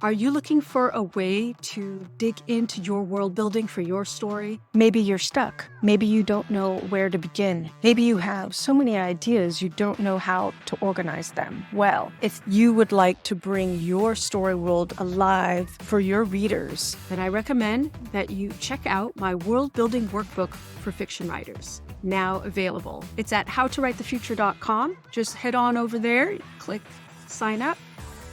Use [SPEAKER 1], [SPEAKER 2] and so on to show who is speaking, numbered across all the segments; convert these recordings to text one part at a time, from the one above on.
[SPEAKER 1] Are you looking for a way to dig into your world building for your story? Maybe you're stuck. Maybe you don't know where to begin. Maybe you have so many ideas you don't know how to organize them. Well, if you would like to bring your story world alive for your readers, then I recommend that you check out my world building workbook for fiction writers. Now available. It's at howtowritethefuture.com. Just head on over there, click sign up.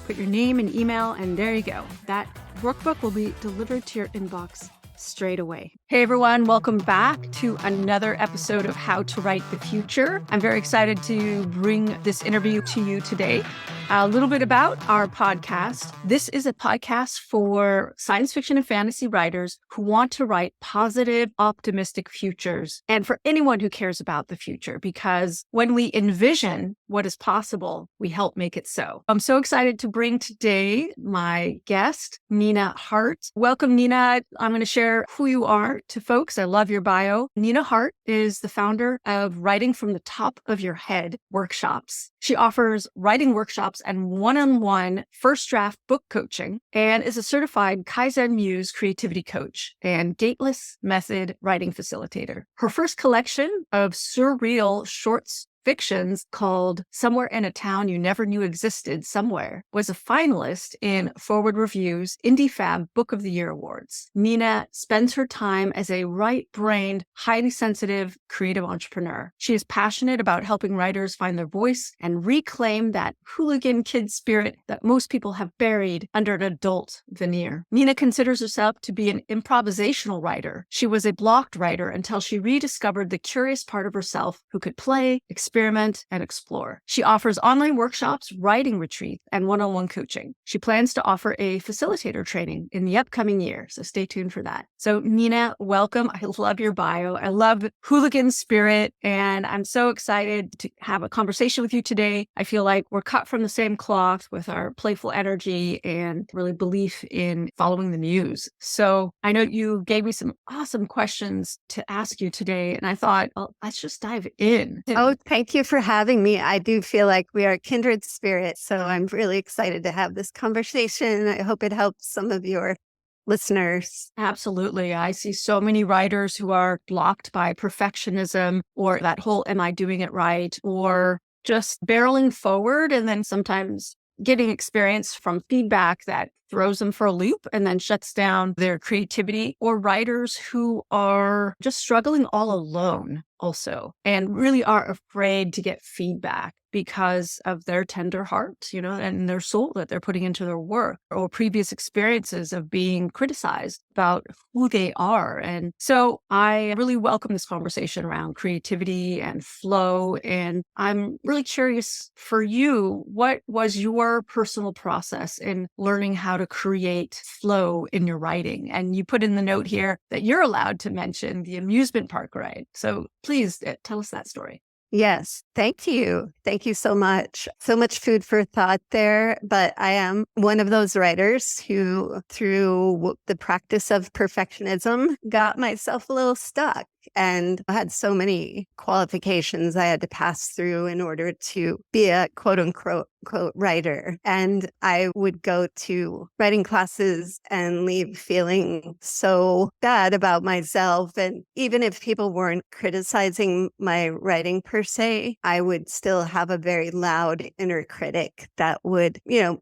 [SPEAKER 1] Put your name and email, and there you go. That workbook will be delivered to your inbox straight away. Hey everyone, welcome back to another episode of How to Write the Future. I'm very excited to bring this interview to you today. A little bit about our podcast. This is a podcast for science fiction and fantasy writers who want to write positive, optimistic futures, and for anyone who cares about the future, because when we envision what is possible, we help make it so. I'm so excited to bring today my guest, Nina Hart. Welcome, Nina. I'm going to share who you are to folks. I love your bio. Nina Hart is the founder of Writing from the Top of Your Head workshops. She offers writing workshops and one-on-one first draft book coaching, and is a certified Kaizen Muse creativity coach and Gateless Method writing facilitator. Her first collection of surreal shorts fictions called Somewhere in a Town You Never Knew Existed Somewhere was a finalist in Forward Review's Indie Fab Book of the Year Awards. Nina spends her time as a right-brained, highly sensitive, creative entrepreneur. She is passionate about helping writers find their voice and reclaim that hooligan kid spirit that most people have buried under an adult veneer. Nina considers herself to be an improvisational writer. She was a blocked writer until she rediscovered the curious part of herself who could play, experiment, and explore. She offers online workshops, writing retreats, and one-on-one coaching. She plans to offer a facilitator training in the upcoming year, so stay tuned for that. So Nina, welcome. I love your bio. I love hooligan spirit, and I'm so excited to have a conversation with you today. I feel like we're cut from the same cloth with our playful energy and really belief in following the muse. So I know you gave me some awesome questions to ask you today, and I thought, well, let's just dive in.
[SPEAKER 2] Oh, thank you for having me. I do feel like we are kindred spirits, so I'm really excited to have this conversation. I hope it helps some of your listeners.
[SPEAKER 1] Absolutely. I see so many writers who are blocked by perfectionism or that whole, am I doing it right? Or just barreling forward and then sometimes getting experience from feedback that throws them for a loop and then shuts down their creativity, or writers who are just struggling all alone also and really are afraid to get feedback because of their tender heart, and their soul that they're putting into their work, or previous experiences of being criticized about who they are. And so I really welcome this conversation around creativity and flow. And I'm really curious for you, what was your personal process in learning how to create flow in your writing? And you put in the note here that you're allowed to mention the amusement park ride. So please tell us that story.
[SPEAKER 2] Yes, thank you. Thank you so much. So much food for thought there. But I am one of those writers who, through the practice of perfectionism, got myself a little stuck and had so many qualifications I had to pass through in order to be a quote unquote writer. And I would go to writing classes and leave feeling so bad about myself. And even if people weren't criticizing my writing per se, I would still have a very loud inner critic that would,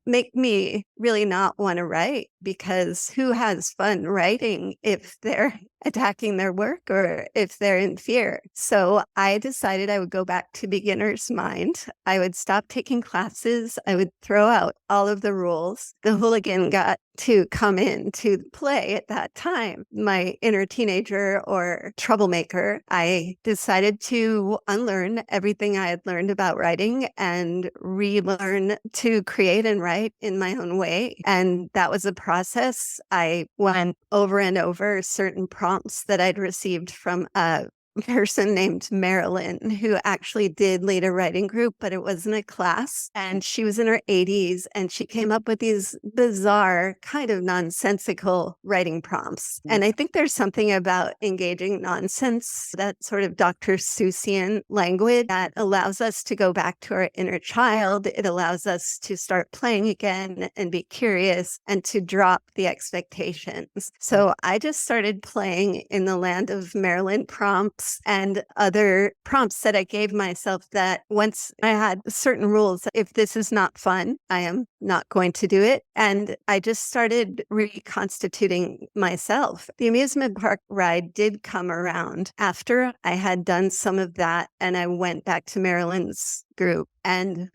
[SPEAKER 2] make me really not want to write, because who has fun writing if they're attacking their work or if they're in fear? So I decided I would go back to beginner's mind. I would stop taking classes. I would throw out all of the rules. The hooligan got to come into play at that time. My inner teenager or troublemaker, I decided to unlearn everything I had learned about writing and relearn to create and write in my own way. And that was a process. I went over and over certain prompts that I'd received from a person named Marilyn who actually did lead a writing group, but it wasn't a class. And she was in her 80s and she came up with these bizarre, kind of nonsensical writing prompts. And I think there's something about engaging nonsense, that sort of Dr. Seussian language that allows us to go back to our inner child. It allows us to start playing again and be curious and to drop the expectations. So I just started playing in the land of Marilyn prompts and other prompts that I gave myself, that once I had certain rules, if this is not fun, I am not going to do it. And I just started reconstituting myself. The amusement park ride did come around after I had done some of that, and I went back to Marilyn's group, and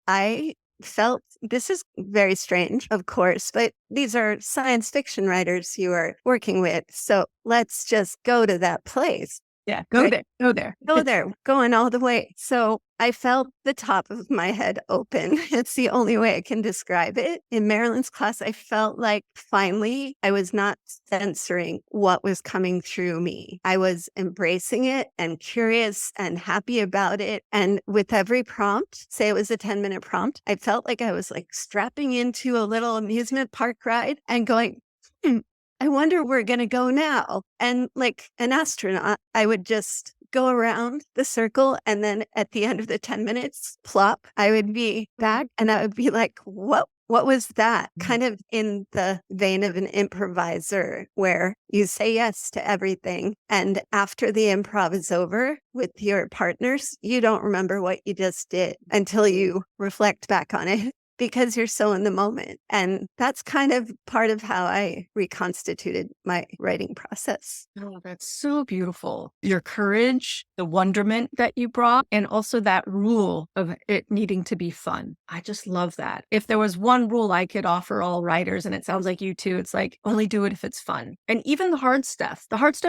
[SPEAKER 2] I felt, this is very strange, of course, but these are science fiction writers you are working with. So let's just go to that place.
[SPEAKER 1] Yeah, go there, go there.
[SPEAKER 2] Go there, going all the way. So I felt the top of my head open. It's the only way I can describe it. In Marilyn's class, I felt like finally I was not censoring what was coming through me. I was embracing it and curious and happy about it. And with every prompt, say it was a 10-minute prompt, I felt like I was like strapping into a little amusement park ride and going, I wonder where we're going to go now. And like an astronaut, I would just go around the circle. And then at the end of the 10 minutes, plop, I would be back and I would be like, what was that? Kind of in the vein of an improviser where you say yes to everything. And after the improv is over with your partners, you don't remember what you just did until you reflect back on it, because you're so in the moment. And that's kind of part of how I reconstituted my writing process.
[SPEAKER 1] Oh, that's so beautiful. Your courage, the wonderment that you brought, and also that rule of it needing to be fun. I just love that. If there was one rule I could offer all writers, and it sounds like you too, it's like, only do it if it's fun. And even the hard stuff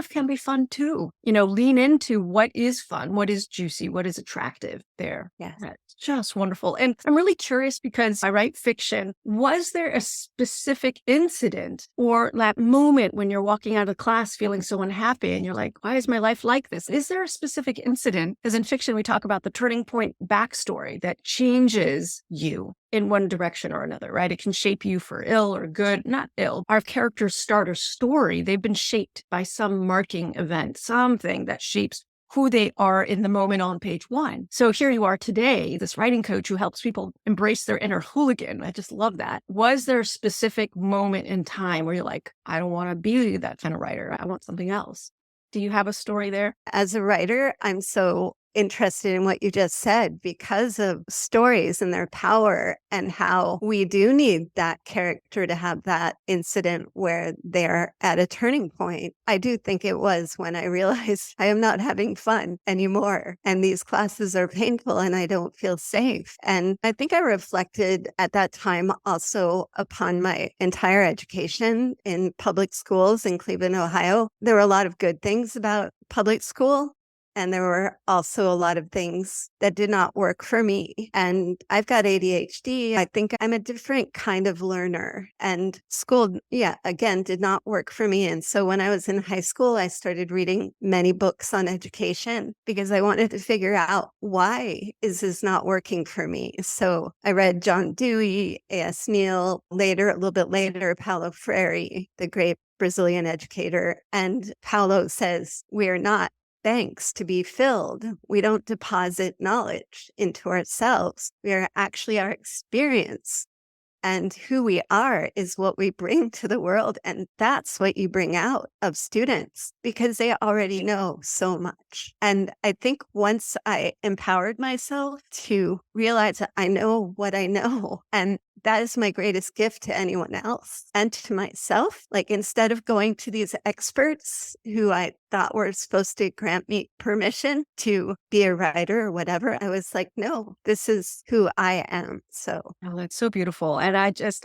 [SPEAKER 1] can be fun too. Lean into what is fun, what is juicy, what is attractive there.
[SPEAKER 2] Yes.
[SPEAKER 1] That's just wonderful. And I'm really curious because I write fiction. Was there a specific incident or that moment when you're walking out of class feeling so unhappy and you're like, why is my life like this? Is there a specific incident? Because in fiction, we talk about the turning point backstory that changes you in one direction or another, right? It can shape you for ill or good, not ill. Our characters start a story. They've been shaped by some marking event, something that shapes who they are in the moment on page one. So here you are today, this writing coach who helps people embrace their inner hooligan. I just love that. Was there a specific moment in time where you're like, I don't want to be that kind of writer. I want something else. Do you have a story there?
[SPEAKER 2] As a writer, I'm so interested in what you just said because of stories and their power and how we do need that character to have that incident where they're at a turning point. I do think it was when I realized I am not having fun anymore and these classes are painful and I don't feel safe. And I think I reflected at that time also upon my entire education in public schools in Cleveland, Ohio. There were a lot of good things about public school. And there were also a lot of things that did not work for me. And I've got ADHD. I think I'm a different kind of learner. And school, again, did not work for me. And so when I was in high school, I started reading many books on education because I wanted to figure out why is this not working for me. So I read John Dewey, A.S. Neal, a little bit later, Paulo Freire, the great Brazilian educator. And Paulo says, we're not banks to be filled. We don't deposit knowledge into ourselves. We are actually our experience. And who we are is what we bring to the world. And that's what you bring out of students because they already know so much. And I think once I empowered myself to realize that I know what I know, and that is my greatest gift to anyone else and to myself. Like instead of going to these experts who I thought were supposed to grant me permission to be a writer or whatever, I was like, no, this is who I am. So.
[SPEAKER 1] Oh, that's so beautiful. And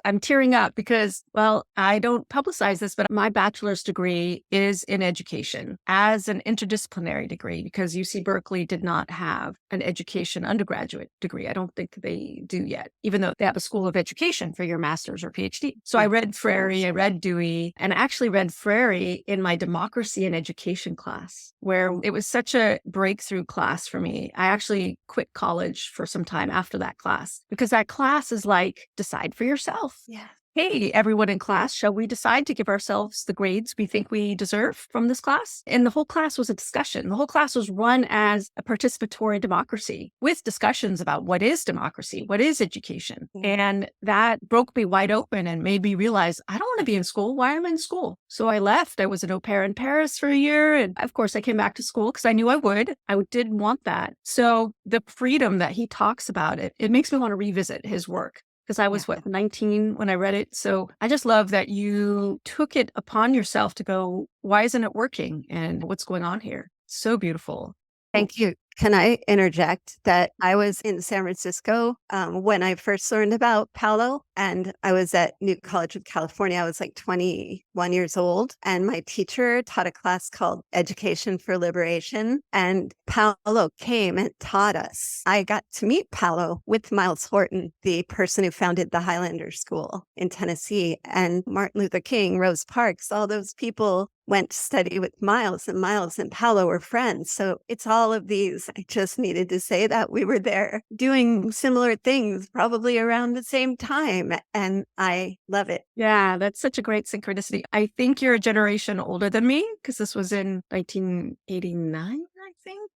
[SPEAKER 1] I'm tearing up because, well, I don't publicize this, but my bachelor's degree is in education as an interdisciplinary degree because UC Berkeley did not have an education undergraduate degree. I don't think they do yet, even though they have a school of education education for your master's or PhD. So I read Freire, I read Dewey, and I actually read Freire in my democracy and education class, where it was such a breakthrough class for me. I actually quit college for some time after that class because that class is like, decide for yourself.
[SPEAKER 2] Yeah.
[SPEAKER 1] Hey, everyone in class, shall we decide to give ourselves the grades we think we deserve from this class? And the whole class was a discussion. The whole class was run as a participatory democracy with discussions about what is democracy, what is education. And that broke me wide open and made me realize I don't want to be in school. Why am I in school? So I left. I was an au pair in Paris for a year. And of course, I came back to school because I knew I would. I did want that. So the freedom that he talks about, it makes me want to revisit his work. Because I was, 19 when I read it. So I just love that you took it upon yourself to go, why isn't it working? And what's going on here? So beautiful.
[SPEAKER 2] Thank you. Can I interject that I was in San Francisco when I first learned about Paulo, and I was at New College of California. I was like 21 years old, and my teacher taught a class called Education for Liberation, and Paulo came and taught us. I got to meet Paulo with Miles Horton, the person who founded the Highlander School in Tennessee, and Martin Luther King, Rosa Parks, all those people went to study with Miles, and Miles and Paulo were friends. So it's all of these. I just needed to say that we were there doing similar things, probably around the same time. And I love it.
[SPEAKER 1] Yeah, that's such a great synchronicity. I think you're a generation older than me because this was in 1989, I think.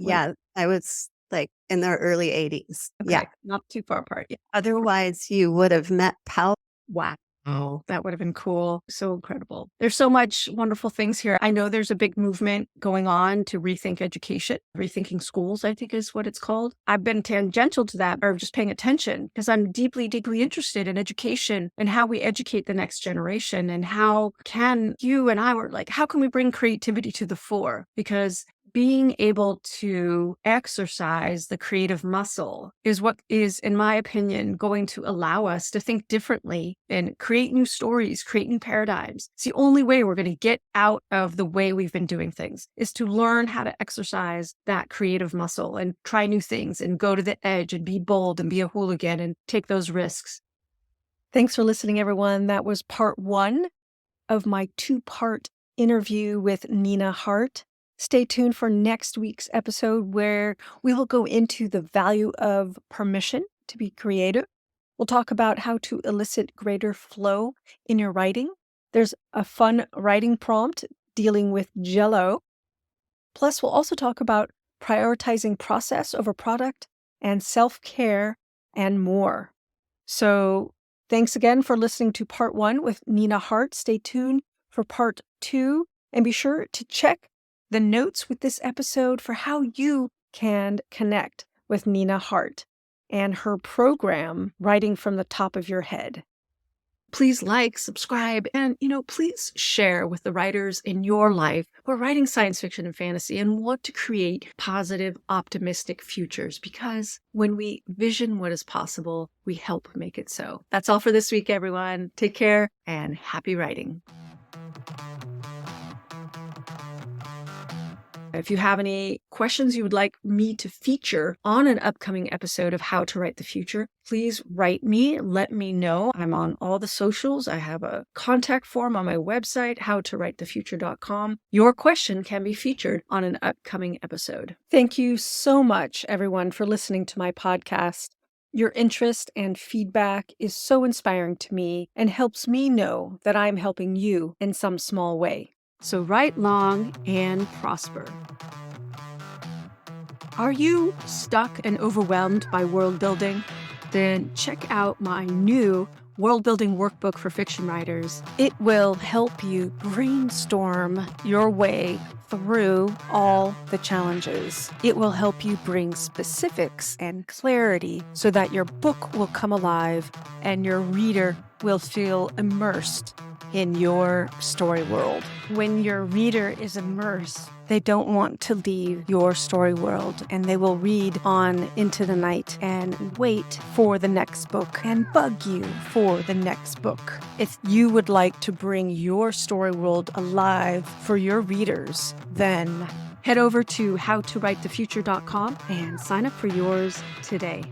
[SPEAKER 2] Yeah, I was like in the early 80s.
[SPEAKER 1] Okay,
[SPEAKER 2] yeah.
[SPEAKER 1] Not too far apart. Yeah.
[SPEAKER 2] Otherwise, you would have met Paulo.
[SPEAKER 1] Wow. Oh, that would have been cool. So incredible. There's so much wonderful things here. I know there's a big movement going on to rethink education, rethinking schools, I think is what it's called. I've been tangential to that or just paying attention because I'm deeply, deeply interested in education and how we educate the next generation and how can you and I were like, how can we bring creativity to the fore? Because being able to exercise the creative muscle is what is, in my opinion, going to allow us to think differently and create new stories, create new paradigms. It's the only way we're going to get out of the way we've been doing things is to learn how to exercise that creative muscle and try new things and go to the edge and be bold and be a hooligan and take those risks. Thanks for listening, everyone. That was part 1 of my 2-part interview with Nina Hart. Stay tuned for next week's episode where we will go into the value of permission to be creative. We'll talk about how to elicit greater flow in your writing. There's a fun writing prompt dealing with Jell-O. Plus, we'll also talk about prioritizing process over product and self-care and more. So thanks again for listening to part 1 with Nina Hart. Stay tuned for part 2 and be sure to check the notes with this episode for how you can connect with Nina Hart and her program, Writing from the Top of Your Head. Please like, subscribe, and, please share with the writers in your life who are writing science fiction and fantasy and want to create positive, optimistic futures. Because when we vision what is possible, we help make it so. That's all for this week, everyone. Take care and happy writing. If you have any questions you would like me to feature on an upcoming episode of How to Write the Future, please write me. Let me know. I'm on all the socials. I have a contact form on my website, howtowritethefuture.com. Your question can be featured on an upcoming episode. Thank you so much, everyone, for listening to my podcast. Your interest and feedback is so inspiring to me and helps me know that I'm helping you in some small way. So write long and prosper. Are you stuck and overwhelmed by world building? Then check out my new world building workbook for fiction writers. It will help you brainstorm your way through all the challenges. It will help you bring specifics and clarity so that your book will come alive and your reader will feel immersed in your story world. When your reader is immersed, they don't want to leave your story world, and they will read on into the night and wait for the next book and bug you for the next book. If you would like to bring your story world alive for your readers, then head over to howtowritethefuture.com and sign up for yours today.